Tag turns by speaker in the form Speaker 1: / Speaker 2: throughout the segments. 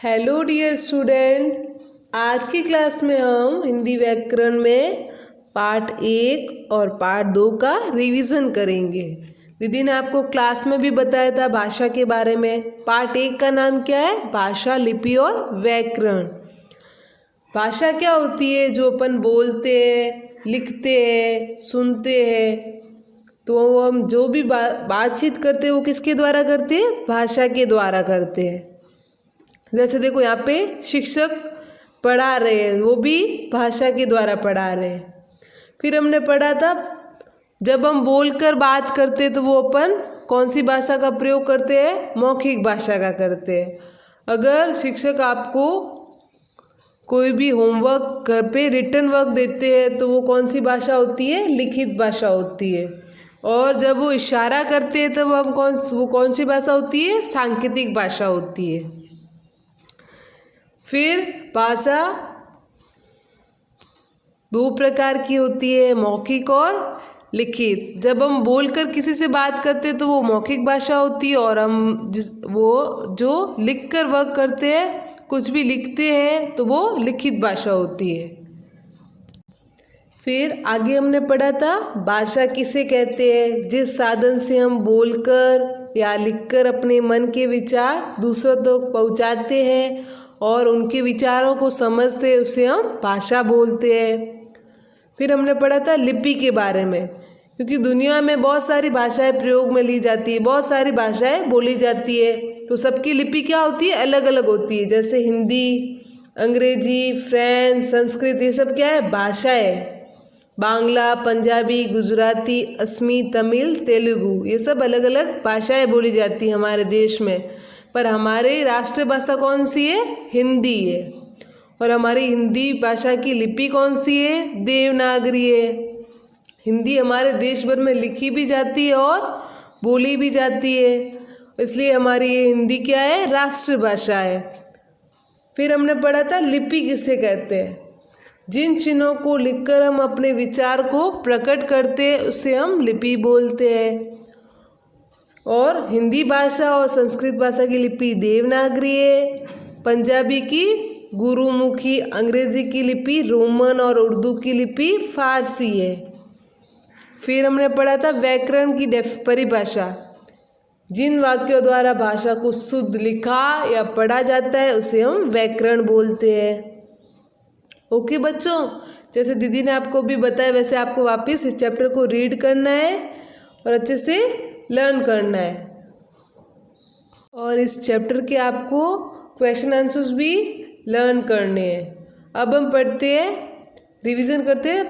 Speaker 1: Hello dear student, आज की class में हम हिंदी व्याकरण में पार्ट 1 और पार्ट 2 का रिवीजन करेंगे। दीदी ने आपको क्लास में भी बताया था भाषा के बारे में। पार्ट 1 का नाम क्या है? भाषा, लिपि और व्याकरण। भाषा क्या होती है? जो अपन बोलते हैं, लिखते हैं, सुनते हैं, तो हम जो भी बातचीत करते हैं वो किसके द्वारा करते हैं? भाषा के द्वारा करते हैं। जैसे देखो यहाँ पे शिक्षक पढ़ा रहे हैं, वो भी भाषा के द्वारा पढ़ा रहे हैं। फिर हमने पढ़ा था जब हम बोलकर बात करते हैं तो वो अपन कौन सी भाषा का प्रयोग करते हैं? मौखिक भाषा का करते हैं। अगर शिक्षक आपको कोई भी होमवर्क घर पे रिटर्न वर्क देते हैं तो वो कौन सी भाषा होती है? लिखित भाषा होती है। और जब वो इशारा करते हैं तब हम कौन सी भाषा होती है? सांकेतिक भाषा होती है। फिर भाषा दो प्रकार की होती है, मौखिक और लिखित। जब हम बोलकर किसी से बात करते हैं तो वो मौखिक भाषा होती है, और हम वो जो लिखकर वर्क करते हैं, कुछ भी लिखते हैं, तो वो लिखित भाषा होती है। फिर आगे हमने पढ़ा था भाषा किसे कहते हैं? जिस साधन से हम बोलकर या लिखकर अपने मन के विचार दूसरों तक पहुंचाते हैं और उनके विचारों को समझते हैं, उसे हम भाषा बोलते हैं। फिर हमने पढ़ा था लिपि के बारे में, क्योंकि दुनिया में बहुत सारी भाषाएं प्रयोग में ली जाती है, बहुत सारी भाषाएं बोली जाती है, तो सबकी लिपि क्या होती है? अलग अलग होती है। जैसे हिंदी, अंग्रेजी, फ्रेंच, संस्कृत, ये सब क्या है? भाषाएं। बांग्ला, पंजाबी, गुजराती, असमी, तमिल, तेलुगु, ये सब अलग अलग भाषाएं बोली जाती हैं हमारे देश में। पर हमारी राष्ट्रभाषा कौन सी है? हिंदी है। और हमारी हिंदी भाषा की लिपि कौन सी है? देवनागरी है। हिंदी हमारे देश भर में लिखी भी जाती है और बोली भी जाती है, इसलिए हमारी ये हिंदी क्या है? राष्ट्रभाषा है। फिर हमने पढ़ा था लिपि किसे कहते हैं? जिन चिन्हों को लिखकर हम अपने विचार को प्रकट करते हैं उसे हम लिपि बोलते हैं। और हिंदी भाषा और संस्कृत भाषा की लिपि देवनागरी है, पंजाबी की गुरुमुखी, अंग्रेजी की लिपि रोमन और उर्दू की लिपि फारसी है। फिर हमने पढ़ा था व्याकरण की परिभाषा। जिन वाक्यों द्वारा भाषा को शुद्ध लिखा या पढ़ा जाता है उसे हम व्याकरण बोलते हैं। ओके बच्चों, जैसे दीदी ने आपको भी बताया वैसे आपको वापस इस चैप्टर को रीड करना है और अच्छे से लर्न करना है। और इस चैप्टर के आपको क्वेश्चन आंसर्स भी लर्न करने हैं। अब हम पढ़ते हैं, रिवीजन करते हैं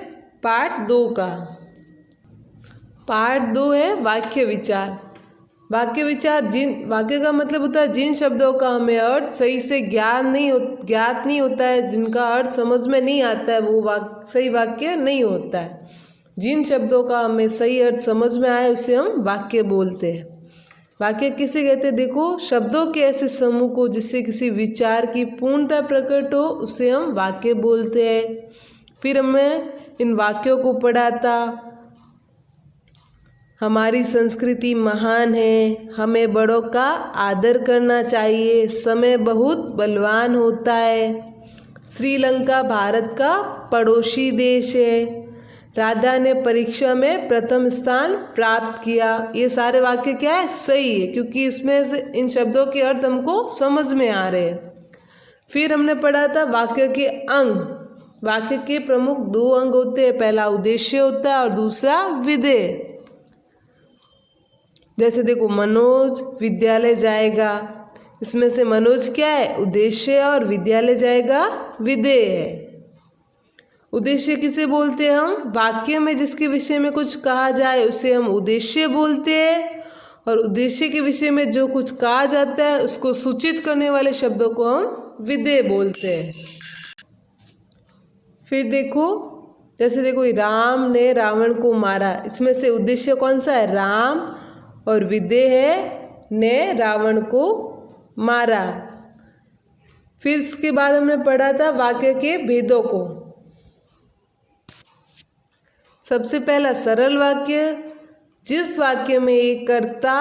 Speaker 1: पार्ट 2 का। पार्ट 2 है वाक्य विचार। वाक्य विचार, वाक्य का मतलब होता है जिन शब्दों का हमें अर्थ सही से ज्ञात नहीं होता है, जिनका अर्थ समझ में नहीं आता है, वो सही वाक्य नहीं होता है। जिन शब्दों का हमें सही अर्थ समझ में आए उसे हम वाक्य बोलते हैं। वाक्य किसे कहते हैं? देखो, शब्दों के ऐसे समूह को जिससे किसी विचार की पूर्णता प्रकट हो उसे हम वाक्य बोलते हैं। फिर हमें इन वाक्यों को पढ़ा था। हमारी संस्कृति महान है, हमें बड़ों का आदर करना चाहिए, समय बहुत बलवान होता है, श्रीलंका भारत का पड़ोसी देश है, राधा ने परीक्षा में प्रथम स्थान प्राप्त किया। ये सारे वाक्य क्या है? सही है, क्योंकि इसमें से इन शब्दों के अर्थ हमको समझ में आ रहे हैं। फिर हमने पढ़ा था वाक्य के अंग। वाक्य के प्रमुख 2 अंग होते हैं, पहला उद्देश्य होता है और दूसरा विधेय। जैसे देखो, मनोज विद्यालय जाएगा, इसमें से मनोज क्या है? उद्देश्य, और विद्यालय जाएगा विधेय है। उद्देश्य किसे बोलते हैं हम? वाक्य में जिसके विषय में कुछ कहा जाए उसे हम उद्देश्य बोलते हैं, और उद्देश्य के विषय में जो कुछ कहा जाता है उसको सूचित करने वाले शब्दों को हम विधेय बोलते हैं। फिर देखो, जैसे देखो, राम ने रावण को मारा, इसमें से उद्देश्य कौन सा है? राम, और विधेय है ने रावण को मारा। फिर इसके बाद हमने पढ़ा था वाक्य के भेदों को। सबसे पहला सरल वाक्य, जिस वाक्य में एक कर्ता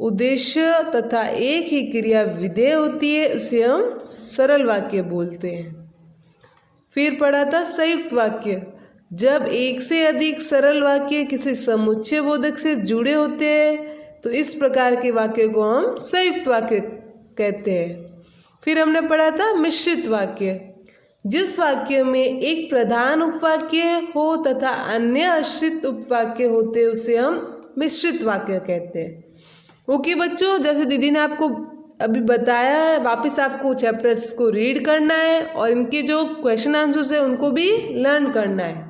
Speaker 1: उद्देश्य तथा एक ही क्रिया विधेय होती है उसे हम सरल वाक्य बोलते हैं। फिर पढ़ा था संयुक्त वाक्य। जब एक से अधिक सरल वाक्य किसी समुच्चय बोधक से जुड़े होते हैं तो इस प्रकार के वाक्य को हम संयुक्त वाक्य कहते हैं। फिर हमने पढ़ा था मिश्रित वाक्य। जिस वाक्य में एक प्रधान उपवाक्य हो तथा अन्य आश्रित उपवाक्य होते उसे हम मिश्रित वाक्य कहते हैं। ओके बच्चों, जैसे दीदी ने आपको अभी बताया है, वापस आपको चैप्टर्स को रीड करना है और इनके जो क्वेश्चन आंसर्स है उनको भी लर्न करना है।